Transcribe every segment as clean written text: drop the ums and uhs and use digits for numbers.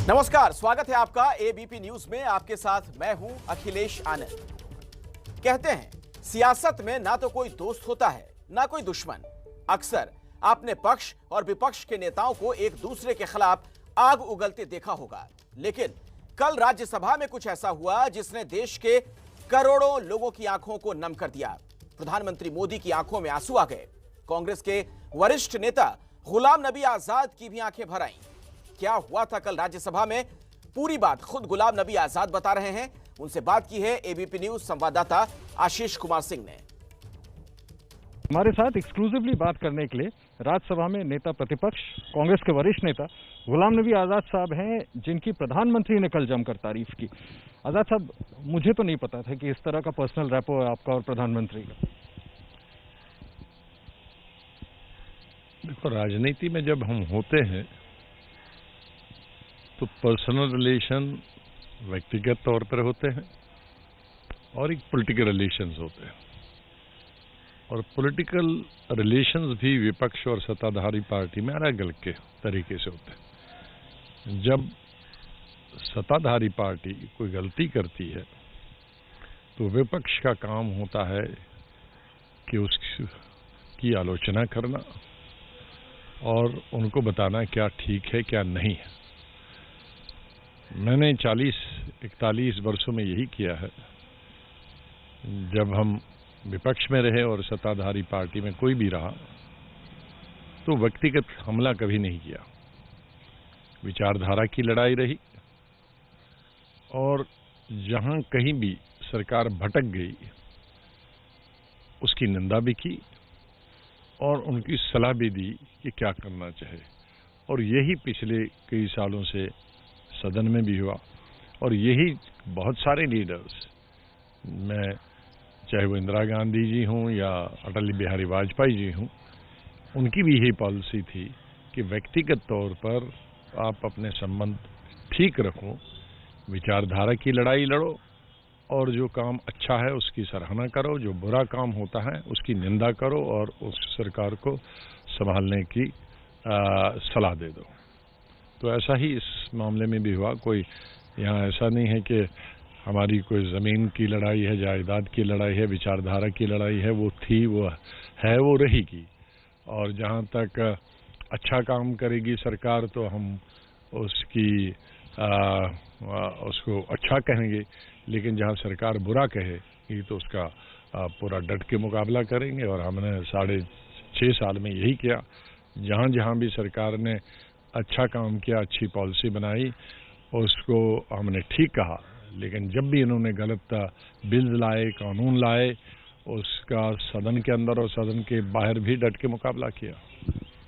नमस्कार, स्वागत है आपका एबीपी न्यूज में। आपके साथ मैं हूं अखिलेश आनंद। कहते हैं सियासत में ना तो कोई दोस्त होता है ना कोई दुश्मन। अक्सर आपने पक्ष और विपक्ष के नेताओं को एक दूसरे के खिलाफ आग उगलते देखा होगा, लेकिन कल राज्यसभा में कुछ ऐसा हुआ जिसने देश के करोड़ों लोगों की आंखों को नम कर दिया। प्रधानमंत्री मोदी की आंखों में आंसू आ गए। कांग्रेस के वरिष्ठ नेता गुलाम नबी आजाद की भी आंखें भर आईं। क्या हुआ था कल राज्यसभा में, पूरी बात खुद गुलाम नबी आजाद बता रहे हैं। उनसे बात की है एबीपी न्यूज संवाददाता आशीष कुमार सिंह ने। हमारे साथ एक्सक्लूसिवली बात करने के लिए राज्यसभा में नेता प्रतिपक्ष कांग्रेस के वरिष्ठ नेता गुलाम नबी आजाद साहब हैं, जिनकी प्रधानमंत्री ने कल जमकर तारीफ की। आजाद साहब, मुझे तो नहीं पता था कि इस तरह का पर्सनल रैपो है आपका और प्रधानमंत्री का। देखो, राजनीति में जब हम होते हैं तो पर्सनल रिलेशन व्यक्तिगत तौर पर होते हैं और एक पॉलिटिकल रिलेशंस होते हैं, और पॉलिटिकल रिलेशंस भी विपक्ष और सत्ताधारी पार्टी में अलग अलग के तरीके से होते हैं। जब सत्ताधारी पार्टी कोई गलती करती है तो विपक्ष का काम होता है कि उसकी आलोचना करना और उनको बताना क्या ठीक है क्या नहीं है। मैंने 40-41 वर्षों में यही किया है। जब हम विपक्ष में रहे और सत्ताधारी पार्टी में कोई भी रहा तो व्यक्तिगत हमला कभी नहीं किया। विचारधारा की लड़ाई रही, और जहां कहीं भी सरकार भटक गई उसकी निंदा भी की और उनकी सलाह भी दी कि क्या करना चाहिए। और यही पिछले कई सालों से सदन में भी हुआ, और यही बहुत सारे लीडर्स, मैं चाहे वो इंदिरा गांधी जी हों या अटल बिहारी वाजपेयी जी हों, उनकी भी यही पॉलिसी थी कि व्यक्तिगत तौर पर आप अपने संबंध ठीक रखो, विचारधारा की लड़ाई लड़ो, और जो काम अच्छा है उसकी सराहना करो, जो बुरा काम होता है उसकी निंदा करो और उस सरकार को संभालने की सलाह दे दो। तो ऐसा ही इस मामले में भी हुआ। कोई यहाँ ऐसा नहीं है कि हमारी कोई ज़मीन की लड़ाई है, जायदाद की लड़ाई है, विचारधारा की लड़ाई है। वो थी, वो है, वो रहेगी। और जहाँ तक अच्छा काम करेगी सरकार तो हम उसको अच्छा कहेंगे, लेकिन जहाँ सरकार बुरा कहेगी तो उसका पूरा डट के मुकाबला करेंगे। और हमने 6.5 साल में यही किया। जहाँ जहाँ भी सरकार ने अच्छा काम किया, अच्छी पॉलिसी बनाई, उसको हमने ठीक कहा। लेकिन जब भी इन्होंने गलत बिल लाए, कानून लाए, उसका सदन के अंदर और सदन के बाहर भी डट के मुकाबला किया।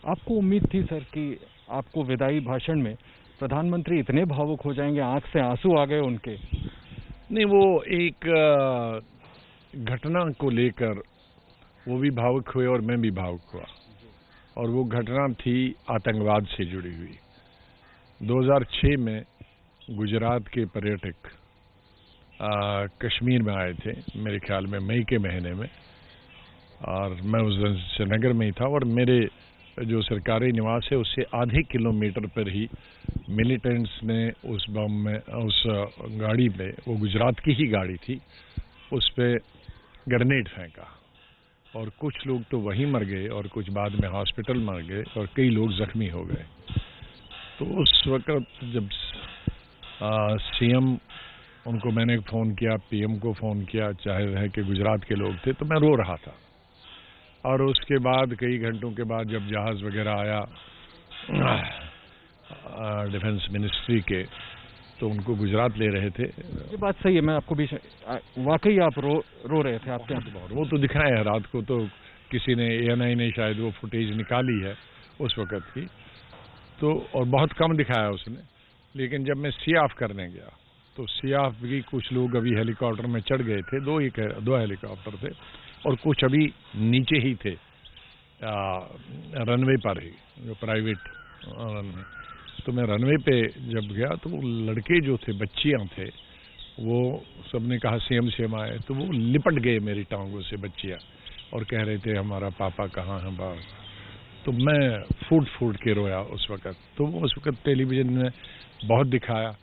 आपको उम्मीद थी सर कि आपको विदाई भाषण में प्रधानमंत्री इतने भावुक हो जाएंगे, आंख से आंसू आ गए उनके? नहीं, वो एक घटना को लेकर वो भी भावुक हुए और मैं भी भावुक हुआ, और वो घटना थी आतंकवाद से जुड़ी हुई। 2006 में गुजरात के पर्यटक कश्मीर में आए थे, मेरे ख्याल में मई के महीने में, और मैं उस दिन श्रीनगर में ही था। और मेरे जो सरकारी निवास है उससे आधे किलोमीटर पर ही मिलिटेंट्स ने उस बम में, उस गाड़ी पे, वो गुजरात की ही गाड़ी थी, उस पे ग्रेनेड फेंका, और कुछ लोग तो वहीं मर गए और कुछ बाद में हॉस्पिटल मर गए और कई लोग जख्मी हो गए। तो उस वक्त जब सीएम, उनको मैंने फ़ोन किया, पीएम को फ़ोन किया, चाहे रहे कि गुजरात के लोग थे, तो मैं रो रहा था। और उसके बाद कई घंटों के बाद जब जहाज़ वगैरह आया डिफेंस मिनिस्ट्री के, तो उनको गुजरात ले रहे थे। ये बात सही है, मैं आपको भी वाकई आप रो रहे थे आपके यहाँ? वो तो दिखाया है रात को, तो किसी ने, ANI ने शायद वो फुटेज निकाली है उस वक्त की, तो और बहुत कम दिखाया उसने। लेकिन जब मैं सियाफ करने गया तो सियाफ की कुछ लोग अभी हेलीकॉप्टर में चढ़ गए थे, दो हेलीकॉप्टर थे, और कुछ अभी नीचे ही थे रनवे पर ही, जो प्राइवेट रनवे। तो मैं रनवे पे जब गया तो वो लड़के जो थे, बच्चियां थे, वो सबने कहा सीएम आए, तो वो लिपट गए मेरी टांगों से बच्चियां, और कह रहे थे हमारा पापा कहाँ है बाप। तो मैं फूट के रोया उस वक़्त। तो उस वक़्त टेलीविज़न में बहुत दिखाया,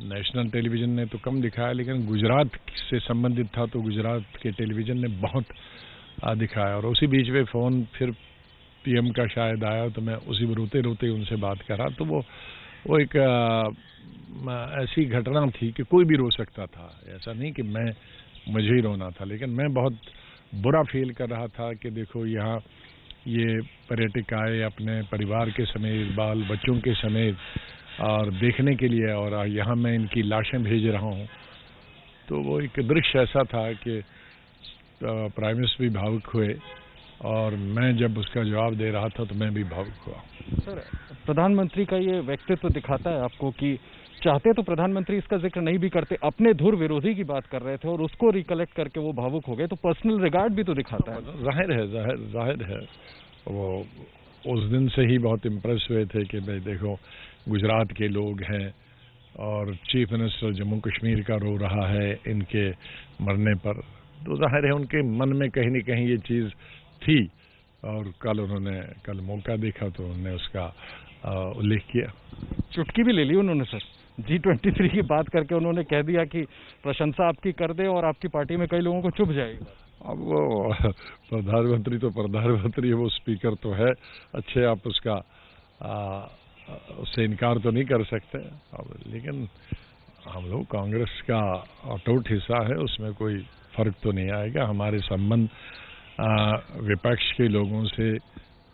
नेशनल टेलीविज़न ने तो कम दिखाया, लेकिन गुजरात से संबंधित था तो गुजरात के टेलीविज़न ने बहुत दिखाया। और उसी बीच में फ़ोन फिर पीएम का शायद आया, तो मैं उसी में रोते रोते उनसे बात करा। तो वो एक ऐसी घटना थी कि कोई भी रो सकता था, ऐसा नहीं कि मुझे ही रोना था, लेकिन मैं बहुत बुरा फील कर रहा था कि देखो यहाँ ये पर्यटक आए अपने परिवार के समेत, बाल बच्चों के समेत और देखने के लिए, और यहाँ मैं इनकी लाशें भेज रहा हूँ। तो वो एक दृश्य ऐसा था कि प्राइम मिनिस्टर भी भावुक हुए और मैं जब उसका जवाब दे रहा था तो मैं भी भावुक हुआ। सर, प्रधानमंत्री का ये व्यक्तित्व दिखाता है आपको कि चाहते तो प्रधानमंत्री इसका जिक्र नहीं भी करते, अपने धुर विरोधी की बात कर रहे थे और उसको रिकलेक्ट करके वो भावुक हो गए, तो पर्सनल रिगार्ड भी तो दिखाता है। जाहिर है वो उस दिन से ही बहुत इम्प्रेस हुए थे कि भाई देखो गुजरात के लोग हैं और चीफ मिनिस्टर जम्मू कश्मीर का रो रहा है इनके मरने पर, तो जाहिर है उनके मन में कहीं न कहीं ये चीज़ थी। और कल मौका देखा तो उन्होंने उसका उल्लेख किया। चुटकी भी ले ली उन्होंने सर, G23 की बात करके उन्होंने कह दिया कि प्रशंसा आपकी कर दे और आपकी पार्टी में कई लोगों को चुभ जाएगी। अब वो प्रधानमंत्री तो प्रधानमंत्री है, वो स्पीकर तो है अच्छे, आप उसका उससे इनकार तो नहीं कर सकते। अब लेकिन हम लोग कांग्रेस का अटूट हिस्सा है, उसमें कोई फर्क तो नहीं आएगा। हमारे संबंध विपक्ष के लोगों से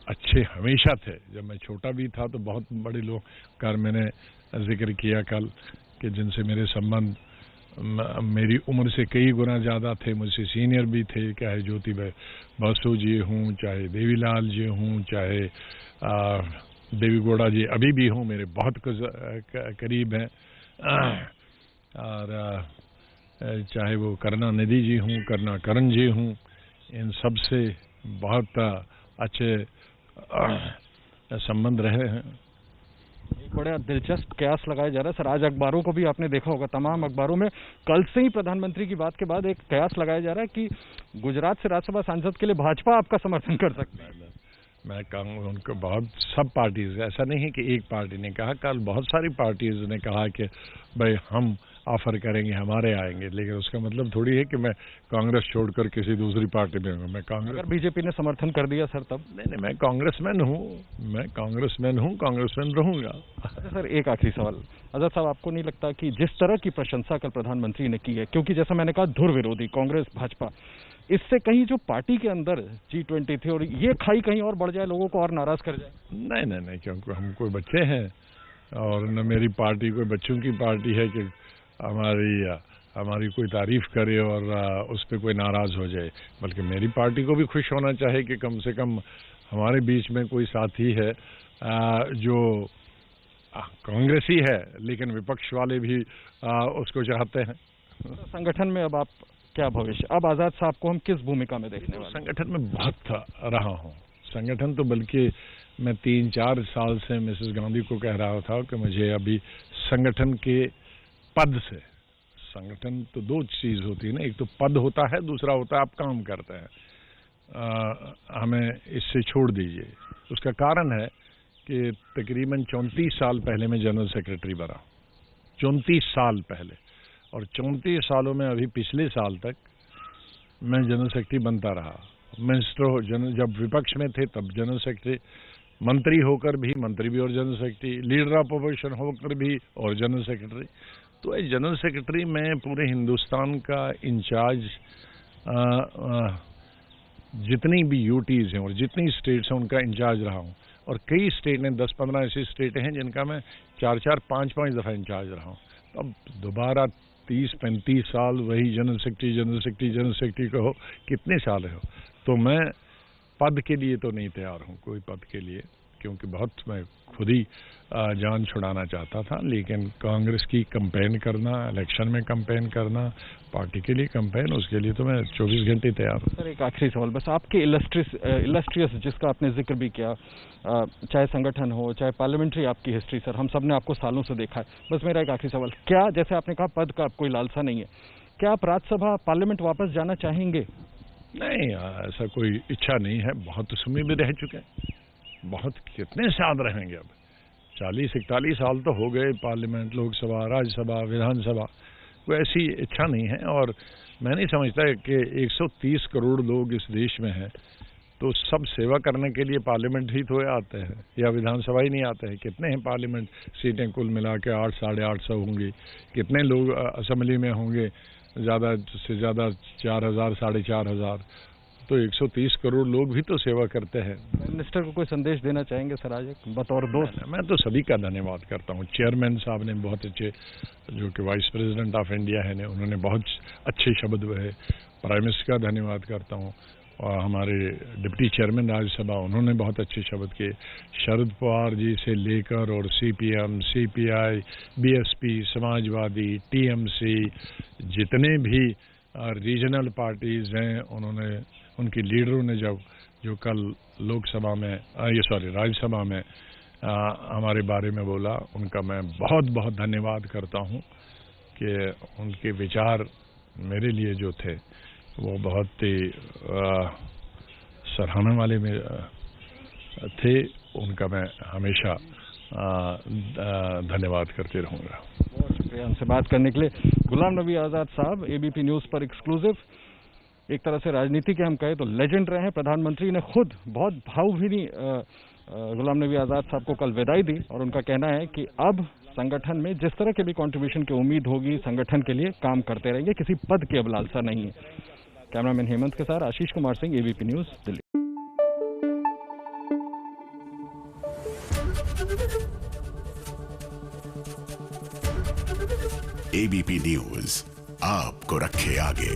अच्छे हमेशा थे। जब मैं छोटा भी था तो बहुत बड़े लोग का मैंने जिक्र किया कल कि जिनसे मेरे संबंध मेरी उम्र से कई गुना ज़्यादा थे, मुझसे सीनियर भी थे, चाहे ज्योति बसु जी हूँ, चाहे देवीलाल जी हूँ, चाहे देवी गौड़ा जी अभी भी हूँ, मेरे बहुत करीब हैं, और चाहे वो करुणानिधि जी हूँ, करुणाकरण जी हूँ, इन सब से बहुत अच्छे संबंध रहे हैं। एक बड़ा दिलचस्प कयास लगाया जा रहा है सर, आज अखबारों को भी आपने देखा होगा, तमाम अखबारों में कल से ही प्रधानमंत्री की बात के बाद एक कयास लगाया जा रहा है कि गुजरात से राज्यसभा सांसद के लिए भाजपा आपका समर्थन कर सकती है। मैं कहूँगा उनको बहुत सब पार्टीज, ऐसा नहीं है कि एक पार्टी ने कहा, कल बहुत सारी पार्टीज ने कहा कि भाई हम ऑफर करेंगे, हमारे आएंगे, लेकिन उसका मतलब थोड़ी है कि मैं कांग्रेस छोड़कर किसी दूसरी पार्टी में हूँ। मैं कांग्रेस, अगर बीजेपी ने समर्थन कर दिया सर तब? नहीं, मैं कांग्रेसमैन हूँ, कांग्रेसमैन रहूंगा। अच्छा सर, एक आखिरी सवाल, आजाद साहब, आपको नहीं लगता कि जिस तरह की प्रशंसा कल प्रधानमंत्री ने की है, क्योंकि जैसा मैंने कहा धुर विरोधी कांग्रेस भाजपा, इससे कहीं जो पार्टी के अंदर G20 थे और ये खाई कहीं और बढ़ जाए, लोगों को और नाराज कर जाए? नहीं, क्योंकि हम कोई बच्चे हैं और न मेरी पार्टी कोई बच्चों की पार्टी है कि हमारी कोई तारीफ करे और उस पर कोई नाराज हो जाए, बल्कि मेरी पार्टी को भी खुश होना चाहिए कि कम से कम हमारे बीच में कोई साथी है जो कांग्रेसी है लेकिन विपक्ष वाले भी उसको चाहते हैं। संगठन में अब आप क्या भविष्य, अब आजाद साहब को हम किस भूमिका में देखने वाले? संगठन में बहुत रहा हूँ, संगठन तो बल्कि मैं 3-4 साल से मिसेस गांधी को कह रहा था कि मुझे अभी संगठन के पद से, संगठन तो दो चीज होती है ना, एक तो पद होता है, दूसरा होता है आप काम करते हैं, हमें इससे छोड़ दीजिए। उसका कारण है कि तकरीबन 34 साल पहले मैं जनरल सेक्रेटरी बना, 34 साल पहले, और 34 सालों में अभी पिछले साल तक मैं जनरल सेक्रेटरी बनता रहा। मिनिस्टर जब विपक्ष में थे तब जनरल सेक्रेटरी, मंत्री होकर भी मंत्री भी और general secretary, leader of opposition होकर भी और जनरल सेक्रेटरी। तो जनरल सेक्रेटरी मैं पूरे हिंदुस्तान का इंचार्ज, जितनी भी यूटीज हैं और जितनी स्टेट्स हैं उनका इंचार्ज रहा हूँ, और कई स्टेट ने 10-15 ऐसी स्टेट हैं जिनका मैं 4-4, 5-5 दफ़ा इंचार्ज रहा हूँ। अब दोबारा 30-35 साल वही जनरल सेक्रेटरी कहो, कितने साल हो, तो मैं पद के लिए तो नहीं तैयार हूँ, कोई पद के लिए, क्योंकि बहुत मैं खुद ही जान छुड़ाना चाहता था। लेकिन कांग्रेस की कैंपेन करना, इलेक्शन में कैंपेन करना, पार्टी के लिए कैंपेन, उसके लिए तो मैं 24 घंटे तैयार हूँ। सर, एक आखिरी सवाल बस, आपके इलस्ट्रियस जिसका आपने जिक्र भी किया, चाहे संगठन हो चाहे पार्लियामेंट्री आपकी हिस्ट्री, सर हम सब ने आपको सालों से देखा है, बस मेरा एक आखिरी सवाल, क्या जैसे आपने कहा पद का कोई लालसा नहीं है, क्या आप राज्यसभा पार्लियामेंट वापस जाना चाहेंगे? नहीं, ऐसा कोई इच्छा नहीं है, बहुत समय में रह चुके हैं, बहुत कितने साल रहेंगे अब, 40-41 साल तो हो गए पार्लियामेंट, लोकसभा, राज्यसभा, विधानसभा, कोई ऐसी इच्छा नहीं है। और मैं नहीं समझता कि 130 करोड़ लोग इस देश में हैं तो सब सेवा करने के लिए पार्लियामेंट ही तो आते हैं या विधानसभा ही नहीं आते हैं। कितने हैं पार्लियामेंट सीटें कुल मिला के? 800 साढ़े 800 होंगी। कितने लोग असेंबली में होंगे? ज़्यादा से ज़्यादा 4000 साढ़े 4000। तो 130 करोड़ लोग भी तो सेवा करते हैं। मिनिस्टर को कोई संदेश देना चाहेंगे सर आज बतौर दोस्त? मैं तो सभी का धन्यवाद करता हूँ। चेयरमैन साहब ने बहुत अच्छे, जो कि वाइस प्रेसिडेंट ऑफ इंडिया है ने, उन्होंने बहुत अच्छे शब्द वहे। प्राइम मिनिस्टर का धन्यवाद करता हूँ और हमारे डिप्टी चेयरमैन राज्यसभा, उन्होंने बहुत अच्छे शब्द किए। शरद पवार जी से लेकर और CPM, CPI, BSP, Samajwadi, TMC, जितने भी रीजनल पार्टीज हैं, उन्होंने, उनकी लीडरों ने जो कल लोकसभा में राज्यसभा में हमारे बारे में बोला, उनका मैं बहुत बहुत धन्यवाद करता हूं कि उनके विचार मेरे लिए जो थे वो बहुत ही सराहना वाले में थे। उनका मैं हमेशा धन्यवाद करते रहूँगा। बहुत शुक्रिया हमसे बात करने के लिए। गुलाम नबी आज़ाद साहब ABP न्यूज़ पर एक्सक्लूसिव। एक तरह से राजनीति के हम कहें तो लेजेंड रहे हैं। प्रधानमंत्री ने खुद बहुत भावभीनी गुलाम नबी आज़ाद साहब को कल विदाई दी और उनका कहना है कि अब संगठन में जिस तरह के भी कंट्रीब्यूशन की उम्मीद होगी, संगठन के लिए काम करते रहेंगे, किसी पद की अब लालसा नहीं है। कैमरामैन हेमंत के साथ Ashish Kumar Singh, ABP news, Delhi. ABP news आपको रखे आगे।